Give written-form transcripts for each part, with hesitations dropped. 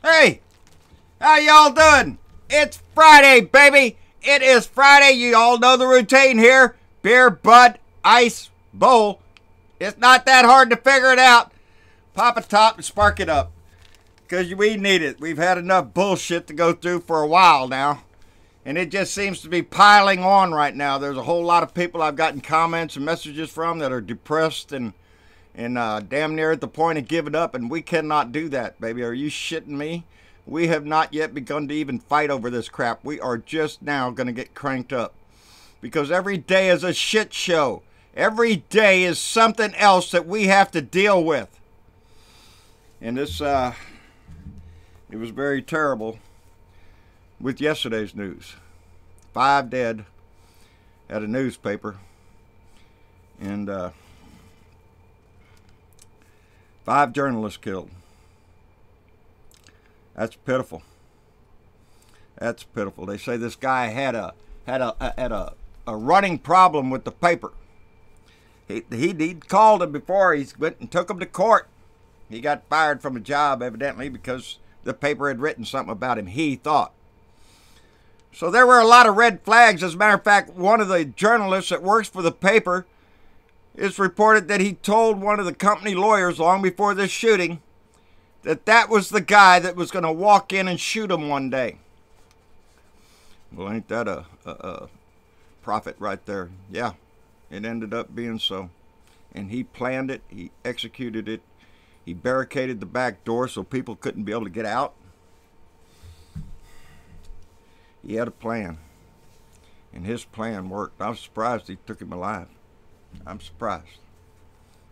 Hey, how y'all doing? It's Friday, baby. It is Friday. You all know the routine here. Beer, bud, ice, bowl. It's not that hard to figure it out. Pop a top and spark it up. Because we need it. We've had enough bullshit to go through for a while now. And it just seems to be piling on right now. There's a whole lot of people I've gotten comments and messages from that are depressed and damn near at the point of giving up. And we cannot do that, baby. Are you shitting me? We have not yet begun to even fight over this crap. We are just now going to get cranked up. Because every day is a shit show. Every day is something else that we have to deal with. And this, it was very terrible with yesterday's news. 5 dead at a newspaper. And 5 journalists killed. That's pitiful. That's pitiful. They say this guy had a running problem with the paper. He'd called him before. He went and took him to court. He got fired from a job, evidently, because the paper had written something about him, he thought. So there were a lot of red flags. As a matter of fact, one of the journalists that works for the paper is reported that he told one of the company lawyers long before this shooting that that was the guy that was going to walk in and shoot him one day. Well, ain't that a prophet right there? Yeah, it ended up being so. And he planned it. He executed it. He barricaded the back door so people couldn't be able to get out. He had a plan. And his plan worked. I was surprised he took him alive. I'm surprised.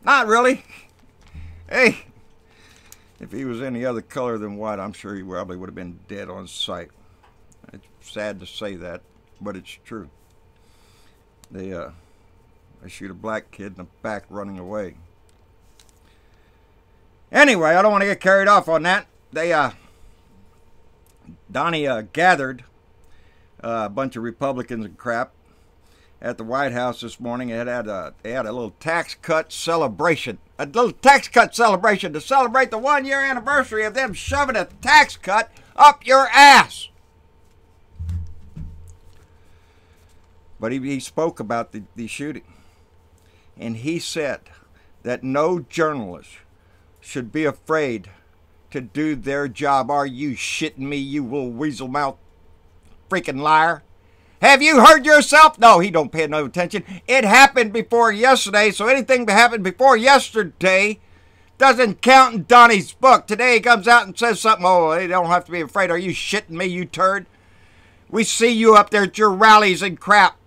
Not really. Hey, if he was any other color than white, I'm sure he probably would have been dead on sight. It's sad to say that, but it's true. They shoot a black kid in the back running away. Anyway, I don't want to get carried off on that. Donnie gathered a bunch of Republicans and crap at the White House this morning. They had a little tax cut celebration. A little tax cut celebration to celebrate the 1-year anniversary of them shoving a tax cut up your ass. But he spoke about the shooting. And he said that no journalist should be afraid to do their job. Are you shitting me, you little weasel mouth freaking liar? Have you heard yourself? No, he don't pay no attention. It happened before yesterday, so anything that happened before yesterday doesn't count in Donnie's book. Today he comes out and says something. Oh, they don't have to be afraid. Are you shitting me, you turd? We see you up there at your rallies and crap,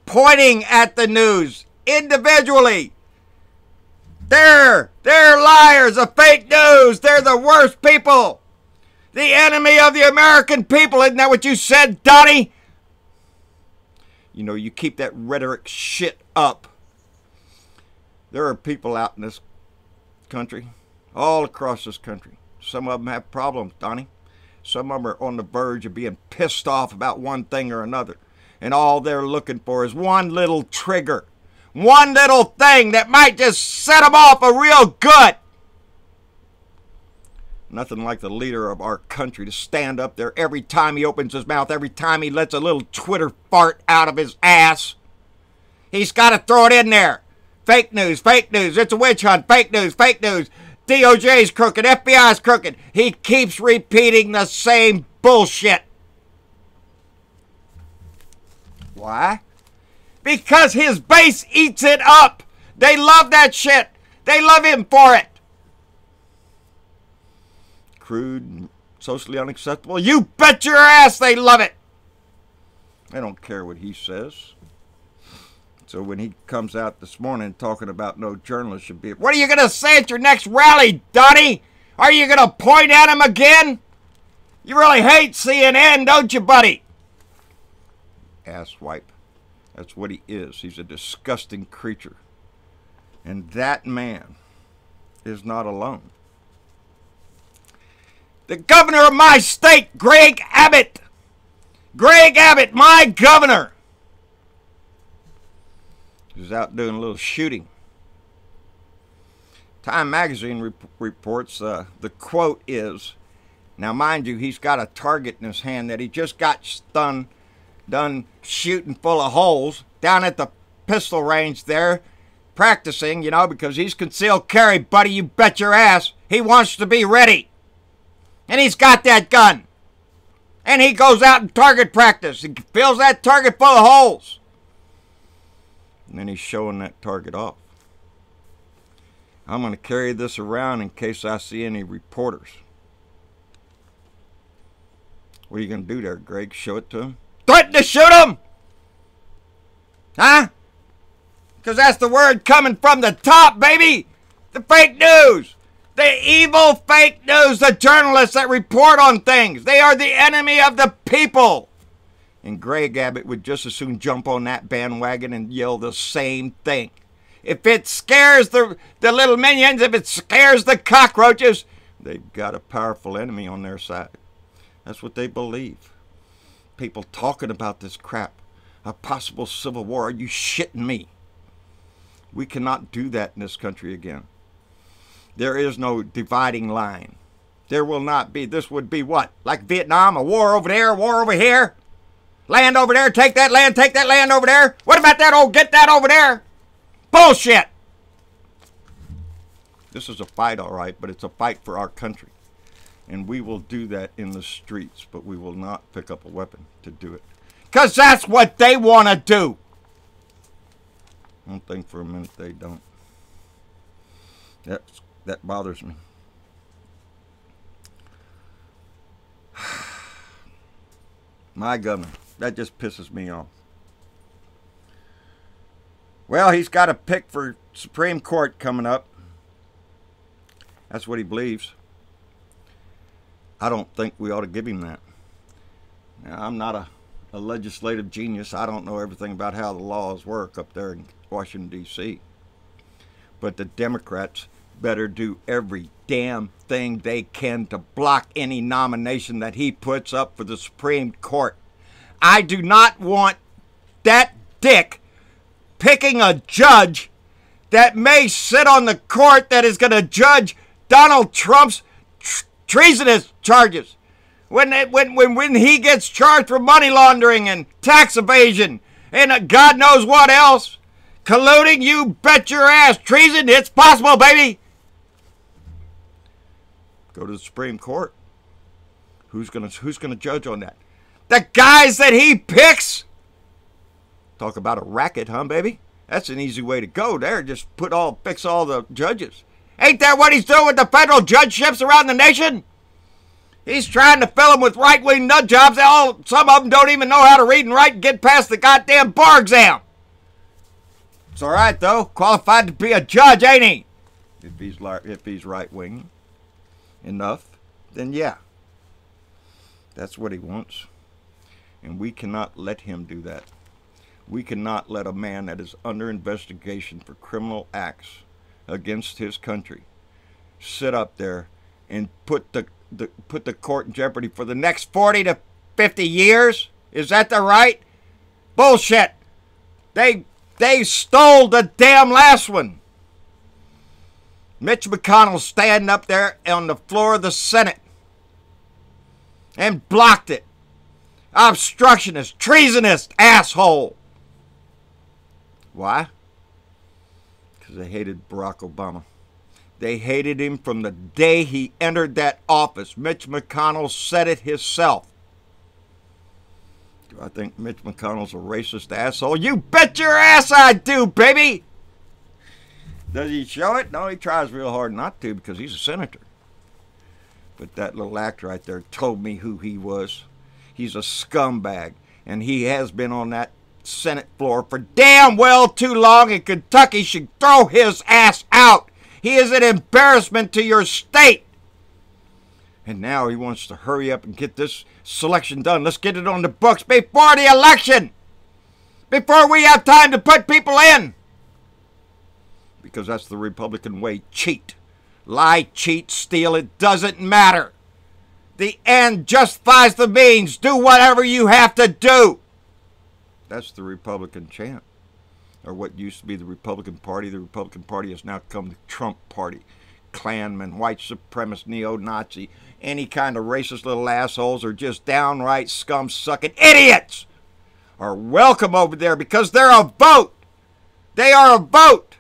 pointing at the news individually. They're liars of fake news. They're the worst people. The enemy of the American people. Isn't that what you said, Donnie? You know, you keep that rhetoric shit up. There are people out in this country, all across this country. Some of them have problems, Donnie. Some of them are on the verge of being pissed off about one thing or another. And all they're looking for is one little trigger. One little thing that might just set them off a real good. Nothing like the leader of our country to stand up there every time he opens his mouth, every time he lets a little Twitter fart out of his ass. He's got to throw it in there. Fake news, it's a witch hunt, fake news. DOJ's crooked, FBI's crooked. He keeps repeating the same bullshit. Why? Because his base eats it up. They love that shit. They love him for it. Crude and socially unacceptable. You bet your ass they love it. They don't care what he says. So when he comes out this morning talking about no journalist should be... What are you going to say at your next rally, Donnie? Are you going to point at him again? You really hate CNN, don't you, buddy? Asswipe. That's what he is. He's a disgusting creature. And that man is not alone. The governor of my state, Greg Abbott. Greg Abbott, my governor. He was out doing a little shooting. Time magazine reports the quote is, Now, mind you, he's got a target in his hand that he just got done shooting full of holes down at the pistol range there, practicing, you know, because he's concealed carry, buddy, you bet your ass. He wants to be ready. And he's got that gun. And he goes out and target practice. He fills that target full of holes. And then he's showing that target off. I'm going to carry this around in case I see any reporters. What are you going to do there, Greg? Show it to him? Threaten to shoot him? Huh? Because that's the word coming from the top, baby. The fake news. The evil fake news. The journalists that report on things. They are the enemy of the people. And Greg Abbott would just as soon jump on that bandwagon and yell the same thing. If it scares the little minions, if it scares the cockroaches, they've got a powerful enemy on their side. That's what they believe. People talking about this crap. A possible civil war. Are you shitting me? We cannot do that in this country again. There is no dividing line. There will not be. This would be what? Like Vietnam? A war over there, a war over here? Land over there, take that land over there? What about that old get that over there? Bullshit! This is a fight, all right, but it's a fight for our country. And we will do that in the streets, but we will not pick up a weapon to do it. Because that's what they want to do. I don't think for a minute they don't. That bothers me. My governor. That just pisses me off. Well, he's got a pick for Supreme Court coming up. That's what he believes. I don't think we ought to give him that. Now, I'm not a legislative genius. I don't know everything about how the laws work up there in Washington, D.C. But the Democrats better do every damn thing they can to block any nomination that he puts up for the Supreme Court. I do not want that dick picking a judge that may sit on the court that is going to judge Donald Trump's treasonous charges. When he gets charged for money laundering and tax evasion and God knows what else, colluding, you bet your ass, treason, it's possible, baby. Go to the Supreme Court. Who's gonna judge on that? The guys that he picks. Talk about a racket, huh, baby? That's an easy way to go there. Just fix all the judges. Ain't that what he's doing with the federal judgeships around the nation? He's trying to fill them with right-wing nut jobs. Some of them don't even know how to read and write and get past the goddamn bar exam. It's all right, though. Qualified to be a judge, ain't he? If he's right-wing enough, then yeah. That's what he wants. And we cannot let him do that. We cannot let a man that is under investigation for criminal acts against his country sit up there and put the court in jeopardy for the next 40 to 50 years. Is that the right? Bullshit. They stole the damn last one. Mitch McConnell standing up there on the floor of the Senate and blocked it. Obstructionist, treasonous asshole. Why? Because they hated Barack Obama. They hated him from the day he entered that office. Mitch McConnell said it himself. Do I think Mitch McConnell's a racist asshole? You bet your ass I do, baby! Does he show it? No, he tries real hard not to because he's a senator. But that little act right there told me who he was. He's a scumbag. And he has been on that Senate floor for damn well too long, and Kentucky should throw his ass out. He is an embarrassment to your state. And now he wants to hurry up and get this selection done. Let's get it on the books before the election. Before we have time to put people in. Because that's the Republican way. Cheat. Lie, cheat, steal. It doesn't matter. The end justifies the means. Do whatever you have to do. That's the Republican chant. Or what used to be the Republican Party. The Republican Party has now become the Trump Party. Klanman, white supremacist, neo-Nazi. any kind of racist little assholes or just downright scum-sucking idiots are welcome over there because they're a vote. They are a vote.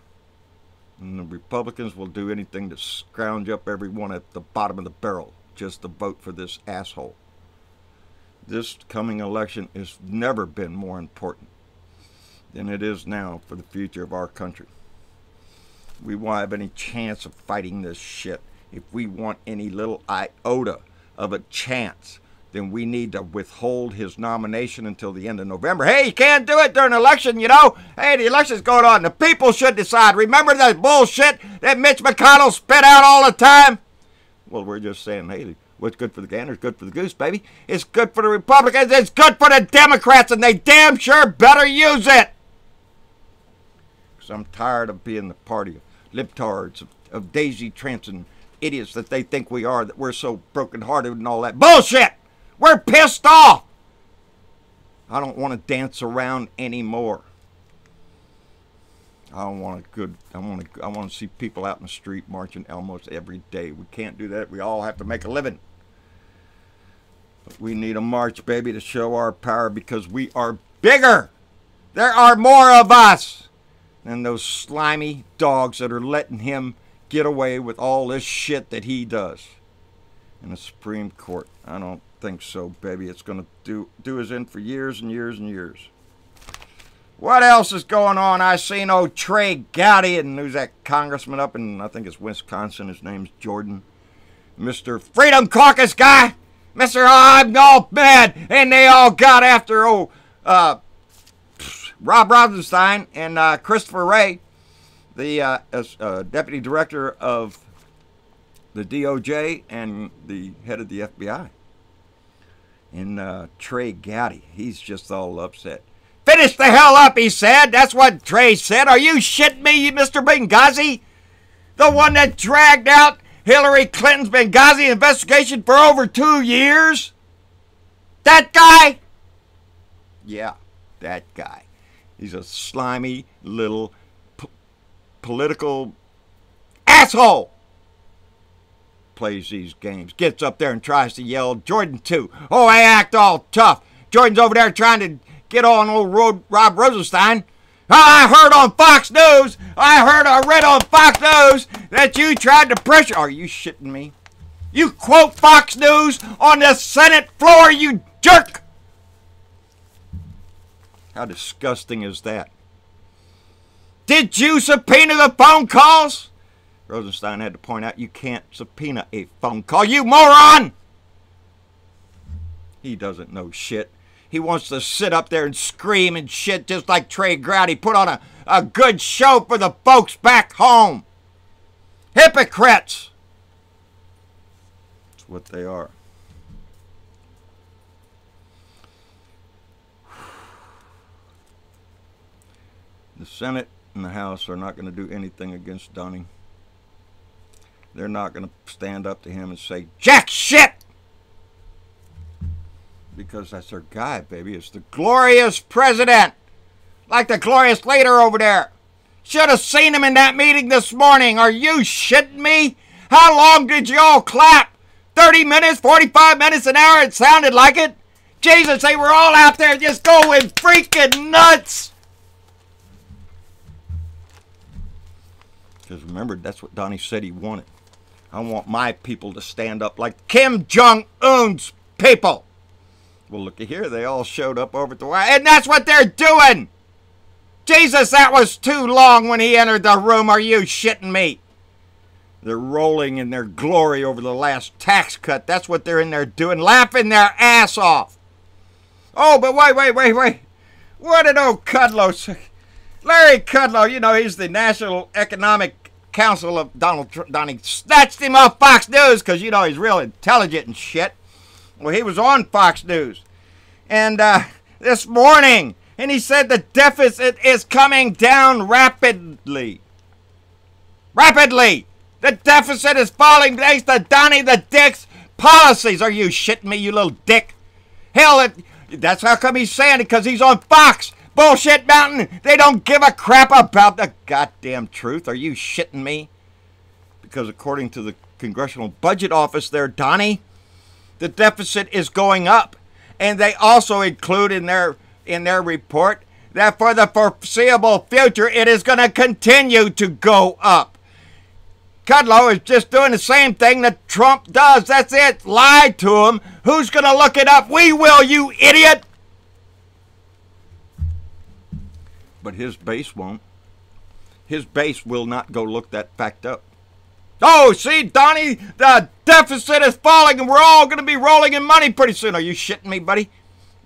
And the Republicans will do anything to scrounge up everyone at the bottom of the barrel just to vote for this asshole. This coming election has never been more important than it is now for the future of our country. We won't have any chance of fighting this shit. If we want any little iota of a chance, then we need to withhold his nomination until the end of November. Hey, you can't do it during an election, you know. Hey, the election's going on. The people should decide. Remember that bullshit that Mitch McConnell spit out all the time? Well, we're just saying, hey, what's good for the gander is good for the goose, baby. It's good for the Republicans. It's good for the Democrats, and they damn sure better use it. Because I'm tired of being the party of libtards, of daisy-trancing idiots that they think we are, that we're so broken-hearted and all that bullshit. We're pissed off. I don't want to dance around anymore. I want to see people out in the street marching almost every day. We can't do that. We all have to make a living. But we need a march, baby, to show our power because we are bigger. There are more of us than those slimy dogs that are letting him get away with all this shit that he does in the Supreme Court. I don't think so, baby. It's going to do us in for years and years and years. What else is going on? I seen old Trey Gowdy, and who's that congressman up in, I think it's Wisconsin. His name's Jordan. Mr. Freedom Caucus guy. Mr. I'm all mad. And they all got after Rob Rosenstein and Christopher Wray, the deputy director of the DOJ and the head of the FBI. And Trey Gowdy, he's just all upset. Finish the hell up, he said. That's what Trey said. Are you shitting me, Mr. Benghazi? The one that dragged out Hillary Clinton's Benghazi investigation for over 2 years? That guy? Yeah, that guy. He's a slimy little political asshole. Plays these games, gets up there and tries to yell Jordan too. Oh, I act all tough. Jordan's over there trying to get on old Rob Rosenstein. I heard on Fox News, I read on Fox News that you tried to pressure. Are you shitting me? You quote Fox News on the Senate floor, you jerk. How disgusting is that? Did you subpoena the phone calls? Rosenstein had to point out you can't subpoena a phone call, you moron! He doesn't know shit. He wants to sit up there and scream and shit just like Trey Gowdy. Put on a good show for the folks back home. Hypocrites! That's what they are. The Senate and the House are not going to do anything against Donnie. They're not going to stand up to him and say, jack shit! Because that's their guy, baby. It's the glorious president. Like the glorious leader over there. Should have seen him in that meeting this morning. Are you shitting me? How long did you all clap? 30 minutes? 45 minutes? An hour? It sounded like it. Jesus, they were all out there just going freaking nuts. Because remember, that's what Donnie said he wanted. I want my people to stand up like Kim Jong-un's people. Well, looky here. They all showed up over at the White House, and that's what they're doing. Jesus, that was too long when he entered the room. Are you shitting me? They're rolling in their glory over the last tax cut. That's what they're in there doing, laughing their ass off. Oh, but wait. What did old Kudlow say? Larry Kudlow, you know, he's the National Economic Council of Donnie snatched him off Fox News because, you know, he's real intelligent and shit. Well, he was on Fox News and this morning, and he said the deficit is coming down rapidly. Rapidly! The deficit is falling thanks to Donnie the Dick's policies. Are you shitting me, you little dick? Hell, that's how come he's saying it, because he's on Fox. Bullshit Mountain. They don't give a crap about the goddamn truth. Are you shitting me? Because according to the Congressional Budget Office there, Donnie, the deficit is going up. And they also include in their report that for the foreseeable future, it is going to continue to go up. Kudlow is just doing the same thing that Trump does. That's it. Lie to him. Who's going to look it up? We will, you idiot. But his base won't. His base will not go look that fact up. Oh, see, Donnie, the deficit is falling and we're all going to be rolling in money pretty soon. Are you shitting me, buddy?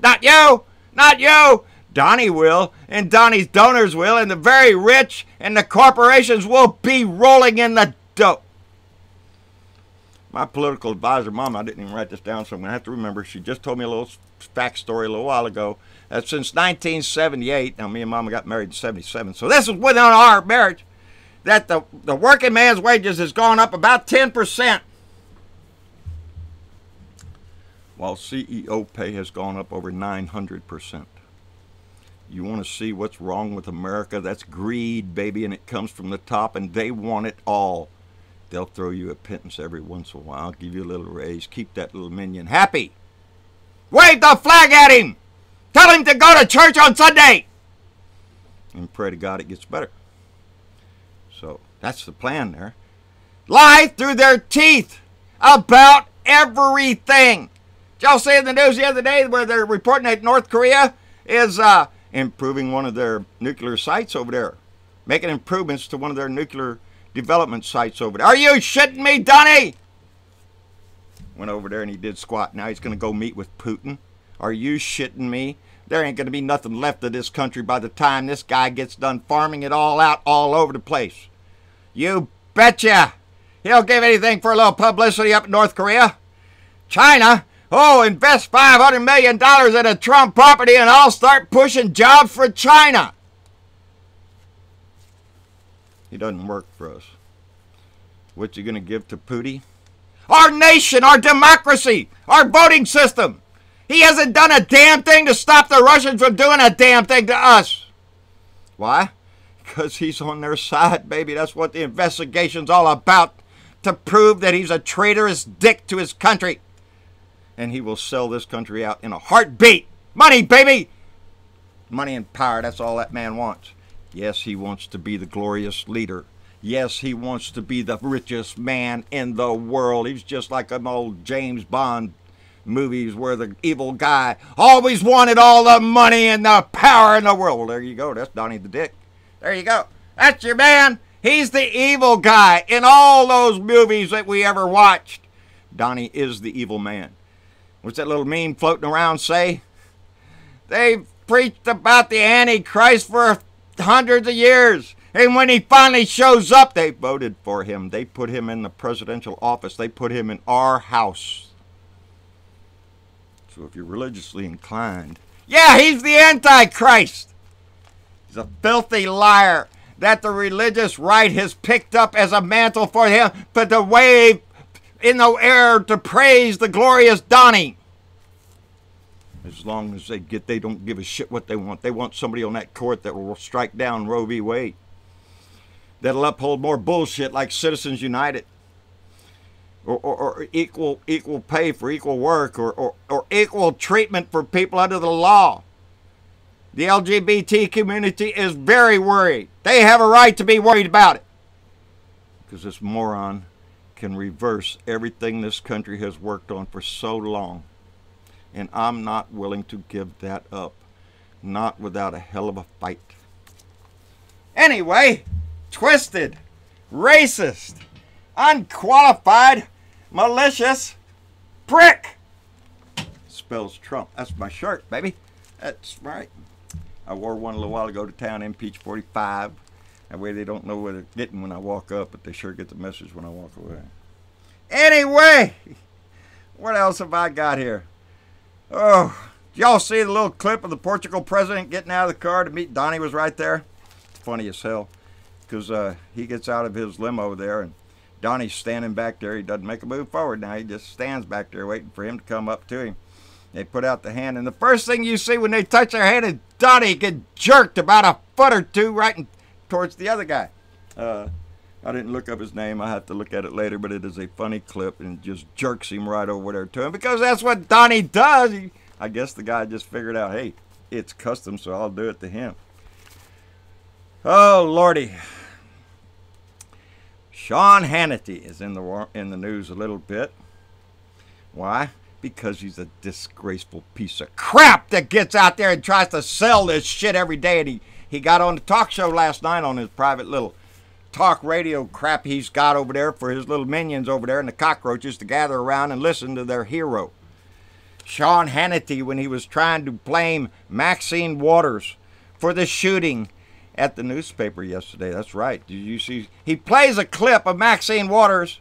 Not you. Not you. Donnie will, and Donnie's donors will, and the very rich and the corporations will be rolling in the dough. My political advisor, Mama, I didn't even write this down, so I'm going to have to remember. She just told me a little fact story a little while ago that since 1978, now me and Mama got married in 77, so this is within our marriage, that the working man's wages has gone up about 10%, while CEO pay has gone up over 900%. You want to see what's wrong with America? That's greed, baby, and it comes from the top, and they want it all. They'll throw you a pittance every once in a while, give you a little raise, keep that little minion happy. Wave the flag at him! Tell him to go to church on Sunday! And pray to God it gets better. So, that's the plan there. Lie through their teeth about everything. Did y'all see in the news the other day where they're reporting that North Korea is improving one of their nuclear sites over there, making improvements to one of their nuclear development sites over there. Are you shitting me, Donnie? Went over there and he did squat. Now he's going to go meet with Putin. Are you shitting me? There ain't going to be nothing left of this country by the time this guy gets done farming it all out all over the place. You betcha. He'll give anything for a little publicity up in North Korea. China, oh, invest $500 million in a Trump property and I'll start pushing jobs for China. He doesn't work for us. What's he going to give to Putin? Our nation, our democracy, our voting system. He hasn't done a damn thing to stop the Russians from doing a damn thing to us. Why? Because he's on their side, baby. That's what the investigation's all about. To prove that he's a traitorous dick to his country. And he will sell this country out in a heartbeat. Money, baby! Money and power, that's all that man wants. Yes, he wants to be the glorious leader. Yes, he wants to be the richest man in the world. He's just like them old James Bond movies where the evil guy always wanted all the money and the power in the world. Well, there you go. That's Donnie the Dick. There you go. That's your man. He's the evil guy in all those movies that we ever watched. Donnie is the evil man. What's that little meme floating around say? They've preached about the Antichrist for hundreds of years. And when he finally shows up, they voted for him. They put him in the presidential office. They put him in our house. So if you're religiously inclined, yeah, he's the Antichrist. He's a filthy liar that the religious right has picked up as a mantle for him, but to wave in the air to praise the glorious Donnie. As long as they don't give a shit what they want. They want somebody on that court that will strike down Roe v. Wade. That'll uphold more bullshit like Citizens United. Or equal pay for equal work, or equal treatment for people under the law. The LGBT community is very worried. They have a right to be worried about it. Because this moron can reverse everything this country has worked on for so long. And I'm not willing to give that up. Not without a hell of a fight. Anyway, twisted, racist, unqualified, malicious prick. Spells Trump. That's my shirt, baby. That's right. I wore one a little while ago to town, Impeach 45. That way they don't know what they're getting when I walk up, but they sure get the message when I walk away. Anyway, what else have I got here? Oh, did y'all see the little clip of the Portugal president getting out of the car to meet Donnie? Was right there? It's funny as hell. Because he gets out of his limo there, and Donnie's standing back there. He doesn't make a move forward now. He just stands back there waiting for him to come up to him. They put out the hand, and the first thing you see when they touch their hand is Donnie get jerked about a foot or two right towards the other guy. I didn't look up his name. I have to look at it later, but it is a funny clip and just jerks him right over there to him because that's what Donnie does. I guess the guy just figured out, hey, it's custom, so I'll do it to him. Oh, Lordy. Sean Hannity is in the news a little bit. Why? Because he's a disgraceful piece of crap that gets out there and tries to sell this shit every day. And he got on the talk show last night on his private little talk radio crap he's got over there for his little minions over there and the cockroaches to gather around and listen to their hero. Sean Hannity, when he was trying to blame Maxine Waters for the shooting at the newspaper yesterday. That's right. Did you see? He plays a clip of Maxine Waters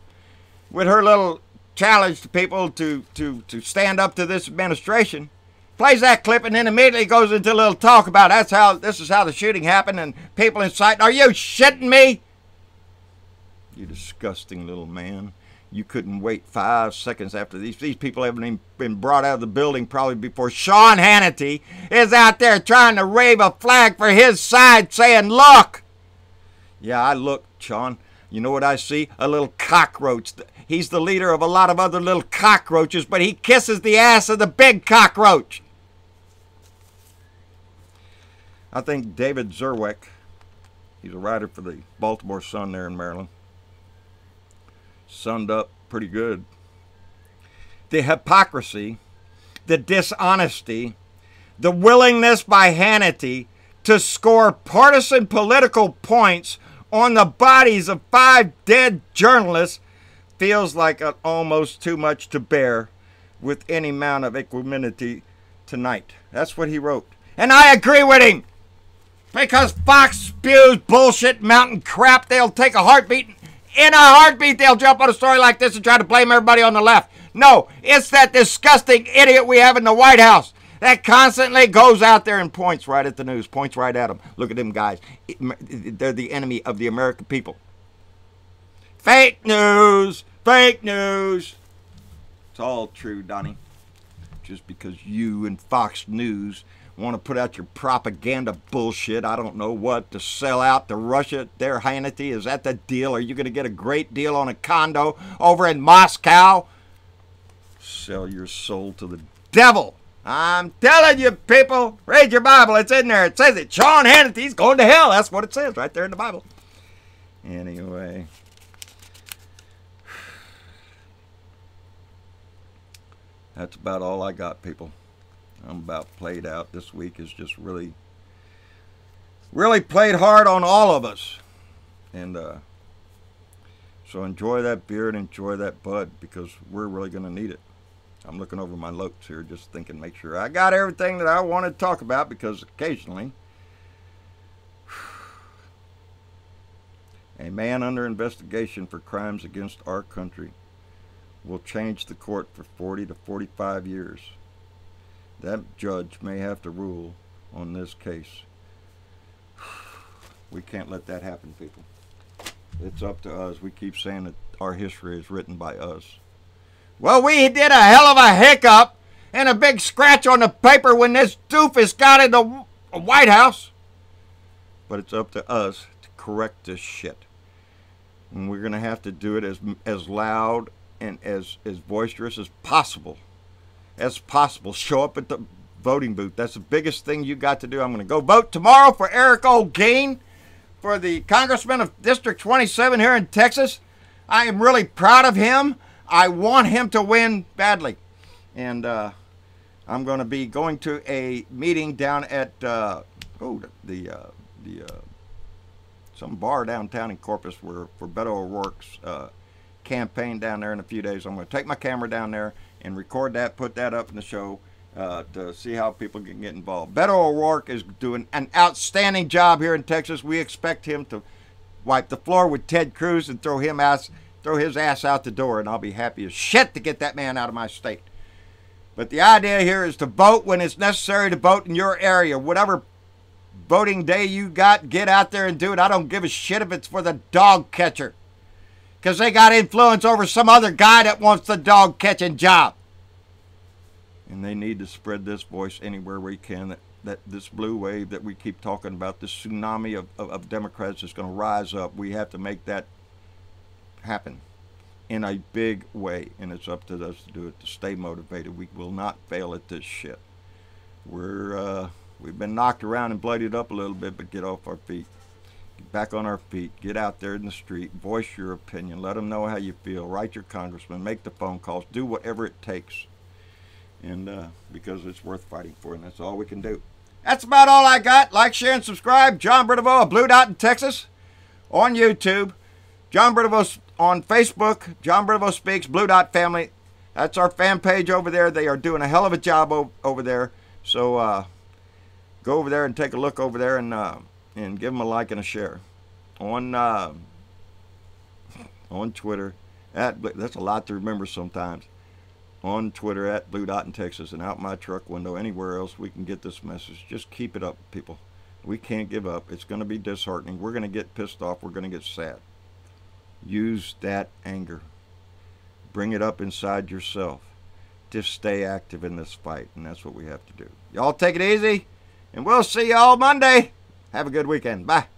with her little challenge to people to stand up to this administration. Plays that clip and then immediately goes into a little talk about this is how the shooting happened and people inciting. Are you shitting me? You disgusting little man. You couldn't wait 5 seconds after these people haven't even been brought out of the building probably before Sean Hannity is out there trying to wave a flag for his side saying, look. Yeah, I look, Sean. You know what I see? A little cockroach. He's the leader of a lot of other little cockroaches, but he kisses the ass of the big cockroach. I think David Zerwick, he's a writer for the Baltimore Sun there in Maryland, summed up pretty good. The hypocrisy, the dishonesty, the willingness by Hannity to score partisan political points on the bodies of 5 dead journalists feels like almost too much to bear with any amount of equanimity tonight. That's what he wrote. And I agree with him. Because Fox spews bullshit mountain crap. They'll take a heartbeat. In a heartbeat, they'll jump on a story like this and try to blame everybody on the left. No, it's that disgusting idiot we have in the White House that constantly goes out there and points right at the news, points right at them. Look at them guys. They're the enemy of the American people. Fake news, fake news. It's all true, Donnie. Just because you and Fox News want to put out your propaganda bullshit, I don't know what, to sell out to Russia there, Hannity. Is that the deal? Are you going to get a great deal on a condo over in Moscow? Sell your soul to the devil. I'm telling you, people, read your Bible. It's in there. It says it. Sean Hannity's going to hell. That's what it says right there in the Bible. Anyway. That's about all I got, people. I'm about played out. This week is just really played hard on all of us. And so enjoy that beer and enjoy that bud because we're really going to need it. I'm looking over my notes here just thinking, make sure I got everything that I want to talk about because occasionally a man under investigation for crimes against our country will change the court for 40 to 45 years. That judge may have to rule on this case. We can't let that happen, people. It's up to us. We keep saying that our history is written by us. Well, we did a hell of a hiccup and a big scratch on the paper when this doofus got in the White House. But it's up to us to correct this shit. And we're going to have to do it as loud and as boisterous as possible. Show up at the voting booth. That's the biggest thing you got to do. I'm going to go vote tomorrow for Eric O'Gein for the congressman of District 27 here in Texas. I am really proud of him. I want him to win badly. And I'm going to be going to a meeting down at some bar downtown in Corpus for Beto O'Rourke's campaign down there in a few days. I'm going to take my camera down there and record that, put that up in the show to see how people can get involved. Beto O'Rourke is doing an outstanding job here in Texas. We expect him to wipe the floor with Ted Cruz and throw his ass out the door, and I'll be happy as shit to get that man out of my state. But the idea here is to vote when it's necessary to vote in your area. Whatever voting day you got, get out there and do it. I don't give a shit if it's for the dog catcher, because they got influence over some other guy that wants the dog catching job. And they need to spread this voice anywhere we can, that this blue wave that we keep talking about, this tsunami of Democrats is going to rise up. We have to make that happen in a big way, and it's up to us to do it, to stay motivated. We will not fail at this shit. We've been knocked around and bloodied up a little bit, but get off our feet. Get back on our feet. Get out there in the street. Voice your opinion. Let them know how you feel. Write your congressman. Make the phone calls. Do whatever it takes. And because it's worth fighting for, and that's all we can do. That's about all I got. Like, share, and subscribe. John Britavo of Blue Dot in Texas on YouTube. John Britavo on Facebook. John Britavo Speaks, Blue Dot Family. That's our fan page over there. They are doing a hell of a job over there. So go over there and take a look over there, and give them a like and a share on Twitter that's a lot to remember sometimes. On Twitter at Blue Dot in Texas, and out my truck window, anywhere else we can get this message. Just keep it up, people. We can't give up. It's going to be disheartening. We're going to get pissed off. We're going to get sad. Use that anger. Bring it up inside yourself. Just stay active in this fight, and that's what we have to do. Y'all take it easy, and we'll see y'all Monday. Have a good weekend. Bye.